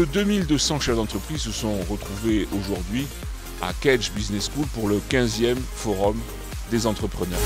de 2200 chefs d'entreprise se sont retrouvés aujourd'hui à Cage Business School pour le 15e Forum des entrepreneurs.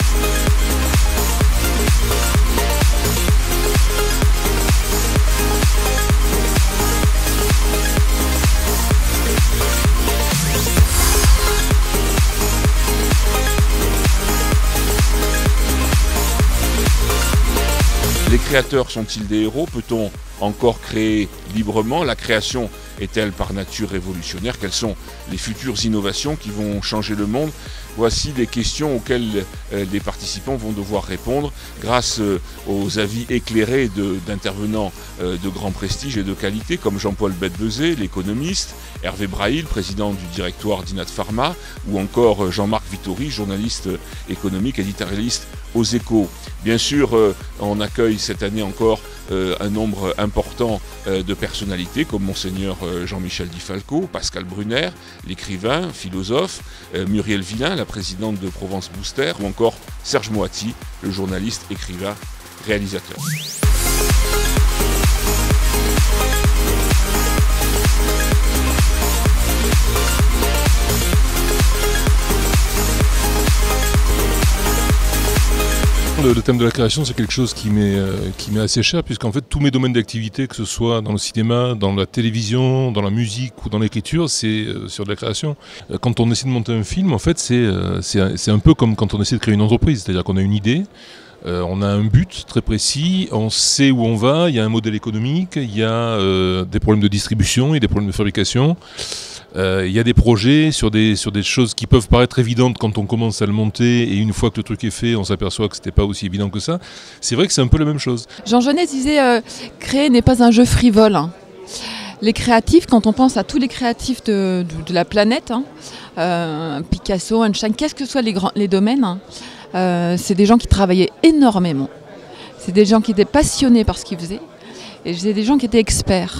Les créateurs sont-ils des héros? Peut-on encore créer librement? La création est-elle par nature révolutionnaire? Quelles sont les futures innovations qui vont changer le monde? Voici des questions auxquelles les participants vont devoir répondre grâce aux avis éclairés d'intervenants de grand prestige et de qualité comme Jean-Paul Betbezet, l'économiste, Hervé Brahil, président du directoire d'Inat Pharma, ou encore Jean-Marc Vittori, journaliste économique, éditorialiste aux Échos. Bien sûr, on accueille cette année encore un nombre important de personnalités comme Monseigneur Jean-Michel Di Falco, Pascal Brunner, l'écrivain, philosophe, Muriel Villain, la présidente de Provence Booster, ou encore Serge Moati, le journaliste, écrivain, réalisateur. Le thème de la création, c'est quelque chose qui m'est assez cher, puisqu'en fait tous mes domaines d'activité, que ce soit dans le cinéma, dans la télévision, dans la musique ou dans l'écriture, c'est sur de la création. Quand on essaie de monter un film, en fait, c'est un peu comme quand on essaie de créer une entreprise, c'est-à-dire qu'on a une idée, on a un but très précis, on sait où on va, il y a un modèle économique, il y a des problèmes de distribution, il y a des problèmes de fabrication. Il y a des projets sur des choses qui peuvent paraître évidentes quand on commence à le monter, et une fois que le truc est fait, on s'aperçoit que c'était pas aussi évident que ça. C'est vrai que c'est un peu la même chose. Jean Genet disait créer n'est pas un jeu frivole. Hein. Les créatifs, quand on pense à tous les créatifs de la planète, Picasso, Einstein, qu'est-ce que soient les domaines, c'est des gens qui travaillaient énormément. C'est des gens qui étaient passionnés par ce qu'ils faisaient. Et j'ai des gens qui étaient experts.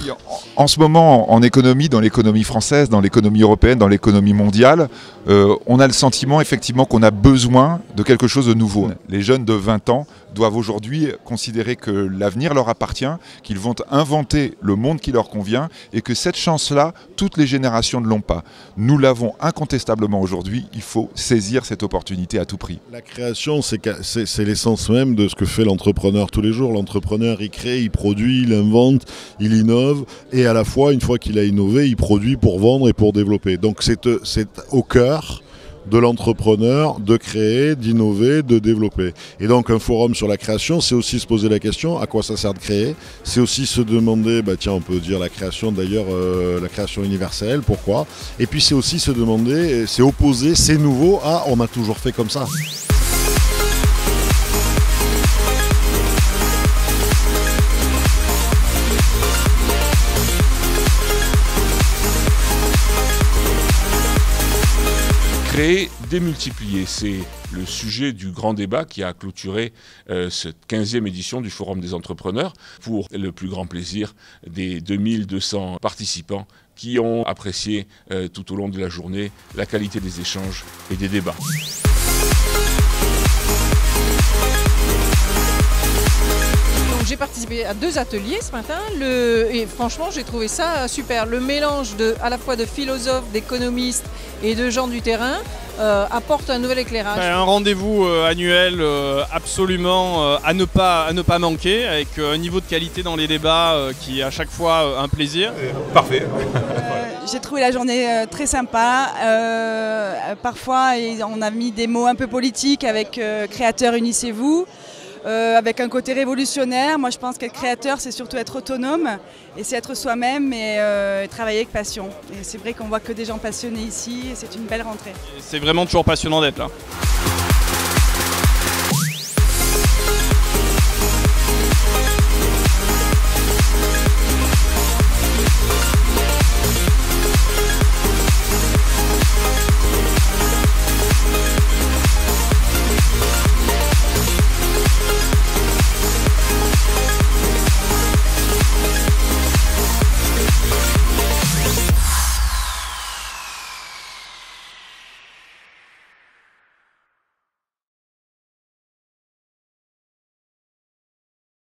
En ce moment, en économie, dans l'économie française, dans l'économie européenne, dans l'économie mondiale, on a le sentiment effectivement qu'on a besoin de quelque chose de nouveau. Les jeunes de 20 ans doivent aujourd'hui considérer que l'avenir leur appartient, qu'ils vont inventer le monde qui leur convient, et que cette chance-là, toutes les générations ne l'ont pas. Nous l'avons incontestablement aujourd'hui, il faut saisir cette opportunité à tout prix. La création, c'est l'essence même de ce que fait l'entrepreneur tous les jours. L'entrepreneur, il crée, il produit, il invente, il innove, et à la fois, une fois qu'il a innové, il produit pour vendre et pour développer. Donc c'est au cœur de l'entrepreneur de créer, d'innover, de développer. Et donc un forum sur la création, c'est aussi se poser la question à quoi ça sert de créer. C'est aussi se demander, tiens, on peut dire la création d'ailleurs, la création universelle, pourquoi? Et puis c'est aussi se demander, c'est opposer, c'est nouveau à on a toujours fait comme ça. Créer, démultiplier, c'est le sujet du grand débat qui a clôturé cette 15e édition du Forum des entrepreneurs, pour le plus grand plaisir des 2200 participants qui ont apprécié tout au long de la journée la qualité des échanges et des débats. J'ai participé à 2 ateliers ce matin et franchement j'ai trouvé ça super. Le mélange à la fois de philosophes, d'économistes et de gens du terrain apporte un nouvel éclairage. Un rendez-vous annuel absolument à ne pas manquer, avec un niveau de qualité dans les débats qui est à chaque fois un plaisir. Parfait. J'ai trouvé la journée très sympa. Parfois on a mis des mots un peu politiques avec Créateurs unissez-vous. Avec un côté révolutionnaire. Moi je pense qu'être créateur c'est surtout être autonome, et c'est être soi-même et travailler avec passion. Et c'est vrai qu'on voit que des gens passionnés ici, et c'est une belle rentrée. C'est vraiment toujours passionnant d'être là.